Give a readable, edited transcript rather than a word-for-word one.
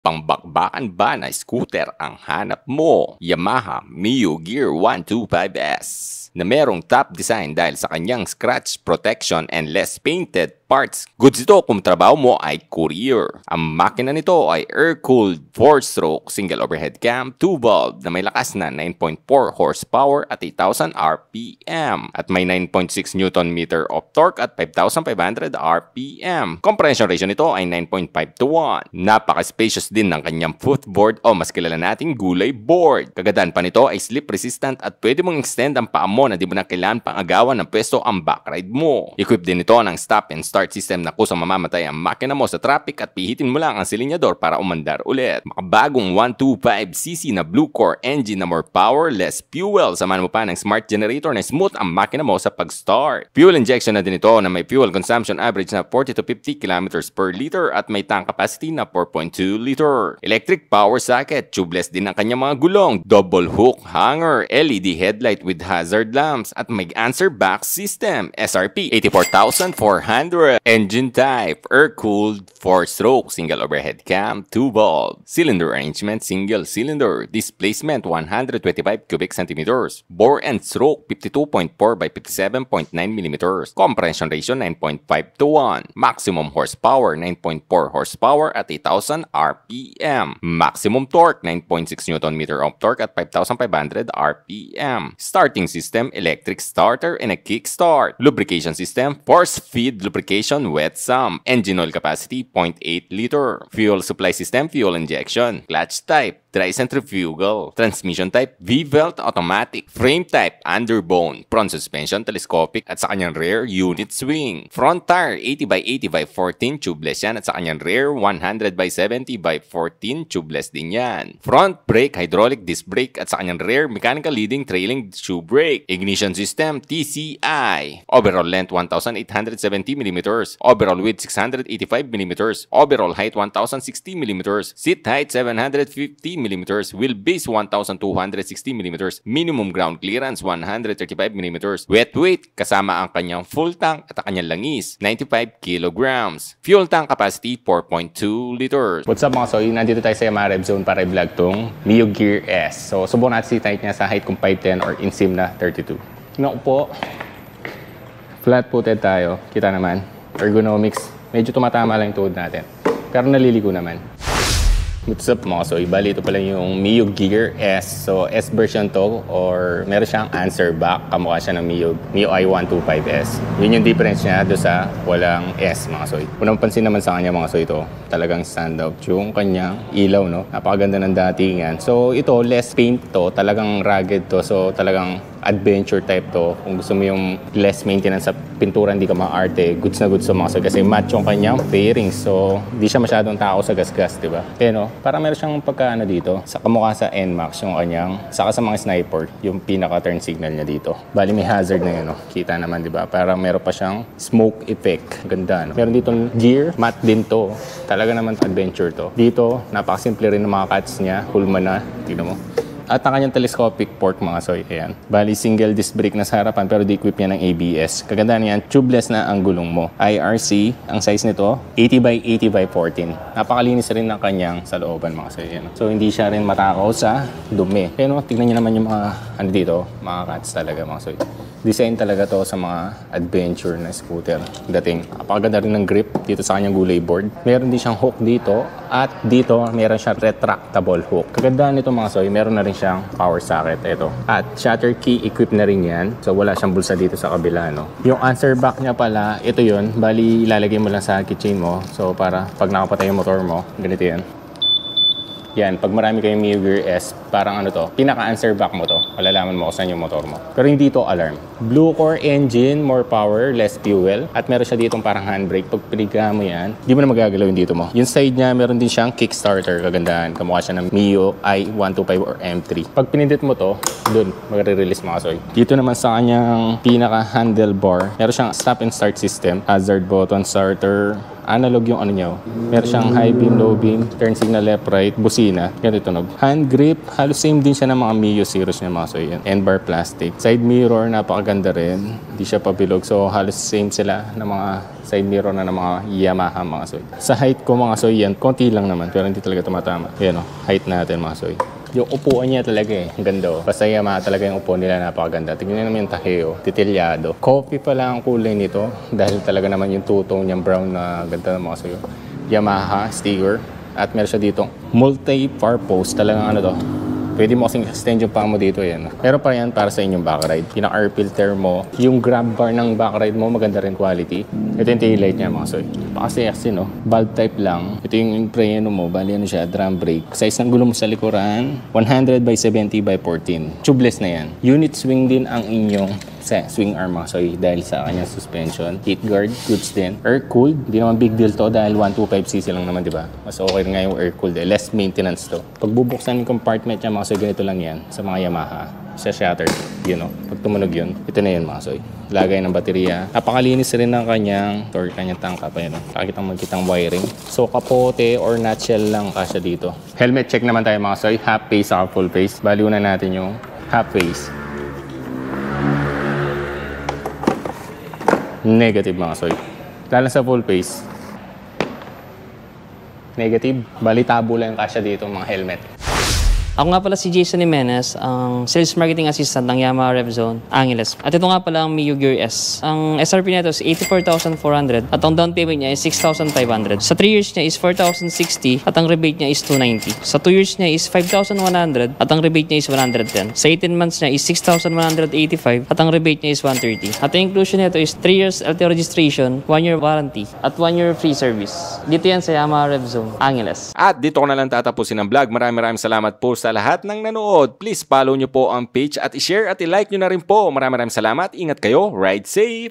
Pangbakbakan ba na scooter ang hanap mo? Yamaha Mio Gear 125S na merong top design dahil sa kanyang scratch protection and less painted parts. Goods ito kung trabaho mo ay courier. Ang makina nito ay air-cooled 4-stroke single overhead cam 2-valve na may lakas na 9.4 horsepower at 8,000 RPM at may 9.6 Newton meter of torque at 5,500 RPM. Compression ratio nito ay 9.5 to 1. Napaka-spacious din ng kanyang footboard o mas kilala nating gulay board. Kagandahan pa nito ay slip resistant at pwede mong extend ang paa mo na di mo na kailangan pang agawan ng pwesto ang backride mo. Equipped din ito ng stop and start system na kusang mamamatay ang makina mo sa traffic at pihitin mo lang ang silinyador para umandar ulit. Makabagong 125cc na Blue Core engine na more power, less fuel. Samahan mo pa ng smart generator na smooth ang makina mo sa pag-start. Fuel injection na din ito na may fuel consumption average na 40 to 50 kilometers per liter at may tank capacity na 4.2 liter. Electric power socket, tubeless din ang kanyang mga gulong, double hook hanger, LED headlight with hazard lamps at may answer back system. SRP 84,400. Engine type air-cooled 4-stroke single overhead cam 2-valve. Cylinder arrangement single cylinder. Displacement 125 cubic centimeters. Bore and stroke 52.4 by 57.9 millimeters. Compression ratio 9.5 to 1. Maximum horsepower 9.4 horsepower at 8,000 RPM. Maximum torque 9.6 Newton meter of torque at 5,500 RPM. Starting system electric starter and a kickstart. Lubrication system force feed lubrication wet sump. Engine oil capacity 0.8 liter. Fuel supply system fuel injection. Clutch type dry centrifugal. Transmission type V-belt automatic. Frame type underbone. Front suspension telescopic at sa kanyang rear unit swing. Front tire 80 by 80 by 14 tubeless yan at sa kanyang rear 100 by 70 by 14 tubeless din yan. Front brake hydraulic disc brake at sa kanyang rear mechanical leading trailing shoe brake. Ignition system TCI. Overall length 1,870 mm. Overall width 685 mm. Overall height 1,060 mm. Seat height 750 mm, wheelbase 1,260 mm, minimum ground clearance 135 mm, wet weight kasama ang kanyang full tank at ang kanyang langis 95 kilograms. Fuel tank capacity 4.2 liters. What's up mga soy? Nandito tayo sa Yamaha Rev Zone para i-vlog tong Mio Gear S. So subukan natin si height niya sa height kong 5'10 or insim na 32. Tingnan ko po. Flat footed tayo. Kita naman. Ergonomics. Medyo tumatama lang yung tuhod natin. Pero naliligo naman. What's up mga soy? Bali ito pala yung Mio Gear S. So S version to or meron siyang answer back. Kamukha siya ng Mio i125S. Yun yung difference niya doon sa walang S mga soy. Kung napansin naman sa kanya mga soy ito, talagang standout yung kanyang ilaw, no? Napakaganda ng datingan. So ito less paint to, talagang rugged to. So talagang adventure type to. Kung gusto mo yung less maintenance sa pintura, hindi ka maarte, goods na goods sa mga soy. Kasi match yung kanyang fairings. So hindi siya masyadong tao sa gasgas, diba? Kaya no, parang meron siyang pagkaano dito. Sa kamukha sa NMAX yung kanyang, saka sa mga sniper, yung pinaka-turn signal niya dito. Bali may hazard na yun, no? Kita naman, diba? Parang meron pa siyang smoke effect. Ganda, no? Meron dito gear, matte din to. Talaga naman adventure to. Dito, napakasimple rin ng mga cuts niya. Hulma na. Tignan mo. At ang kanyang telescopic port mga soy, ayan. Bali, single disc brake na sa harapan pero di-equip niya ng ABS. Kagandaan niyan, tubeless na ang gulong mo. IRC, ang size nito, 80 by 80 by 14. Napakalinis rin ng kanyang sa looban mga soy. Ayan. So, hindi siya rin matakaw sa dumi. Kaya no, tignan niyo naman yung mga, ano dito, mga cuts talaga mga soy. Design talaga to sa mga adventure na scooter. Dating, napakaganda rin ng grip dito sa kanyang gulay board. Meron din siyang hook dito at dito meron siyang retractable hook. Kagandaan nito mga soy, meron na rin siyang power socket ito. At shutter key equipped na rin yan. So wala siyang bulsa dito sa kabila, no. Yung answer back niya pala, ito yun. Bali, ilalagay mo lang sa keychain mo. So para pag nakapatay yung motor mo, ganito yan. Yan, pag marami kayong Mio Gear S, parang ano to, pinaka-answer back mo to. Malalaman mo kung saan yung motor mo. Pero hindi to alarm. Blue Core engine, more power, less fuel. At meron siya ditong parang handbrake. Pag piniga mo yan, di mo na magagalaw yung dito mo. Yung side niya, meron din siyang kickstarter. Kagandaan. Kamukha siya ng Mio i125 or M3. Pag pinindit mo to, dun, magre-release mga soy. Dito naman sa kanyang pinaka-handlebar, meron siyang stop and start system, hazard button, starter, Analog yung ano niya. Meron siyang high beam, low beam, turn signal left, right, busina. Ganito tunog. Hand grip, halos same din siya ng mga Mio series niya mga soy. End bar plastic. Side mirror, napakaganda rin. Hindi siya pabilog. So halos same sila ng mga side mirror na ng mga Yamaha mga soy. Sa height ko mga soy yan, konti lang naman pero hindi talaga tumatama. Yan o, height natin mga soy. Yung upuan niya talaga ang ganda oh. Basta Yamaha talaga yung upuan nila, napakaganda. Tingnan naman yung tahe detalyado. Coffee pala ang kulay nito dahil talaga naman yung two-tone niyang brown na ganda ng mga soy. Yamaha sticker at meron siya dito multi-purpose, talagang ano to. Pwede mo kasing extend yung paa mo dito yan. Pero pa yan para sa inyong backride. Pinaka-air filter mo. Yung grab bar ng backride mo, maganda rin quality. Ito yung taillight niya mga soy. Pakasexy no? Valve type lang. Ito yung preno mo. Bali ano siya, drum brake. Size ng gulo mo sa likuran, 100 by 70 by 14. Tubeless na yan. Unit swing din ang inyong swing arm mga soy dahil sa kanyang suspension. Heat guard, goods din. Air cooled, hindi naman big deal to dahil 125cc lang naman, di ba? Mas okay nga yung air cooled. Less maintenance to. Pag bubuksan yung compartment niya mga soy, ganito lang yan sa mga Yamaha. Sa shutter, you know. Pag tumunog yun, ito na yun mga soy. Lagay ng baterya. Napakalinis rin ng kanyang tangka pa yun. Makikitang wiring. So kapote or nutshell lang kasya dito. Helmet check naman tayo mga soy. Half face sa full face. Baliw na natin yung half face. Negative mga soy. Lalo sa full face. Negative. Bali tabo lang yung kasya dito mga helmet. Ako nga pala si Jason Jimenez, ang Sales Marketing Assistant ng Yamaha RevZone, Angeles. At ito nga pala ang Mio Gear S. Ang SRP nito is 84,400 at ang down payment niya is 6,500. Sa 3 years niya is 4,060 at ang rebate niya is 290. Sa 2 years niya is 5,100 at ang rebate niya is 110. Sa 18 months niya is 6,185 at ang rebate niya is 130. At ang inclusion nito is 3 years LTO registration, 1 year warranty at 1 year free service. Dito yan sa Yamaha RevZone, Angeles. At dito ko na lang tatapusin ang vlog. Maraming salamat po sa lahat ng nanood. Please follow nyo po ang page at i-share at i-like nyo na rin po. Maraming salamat. Ingat kayo. Ride safe!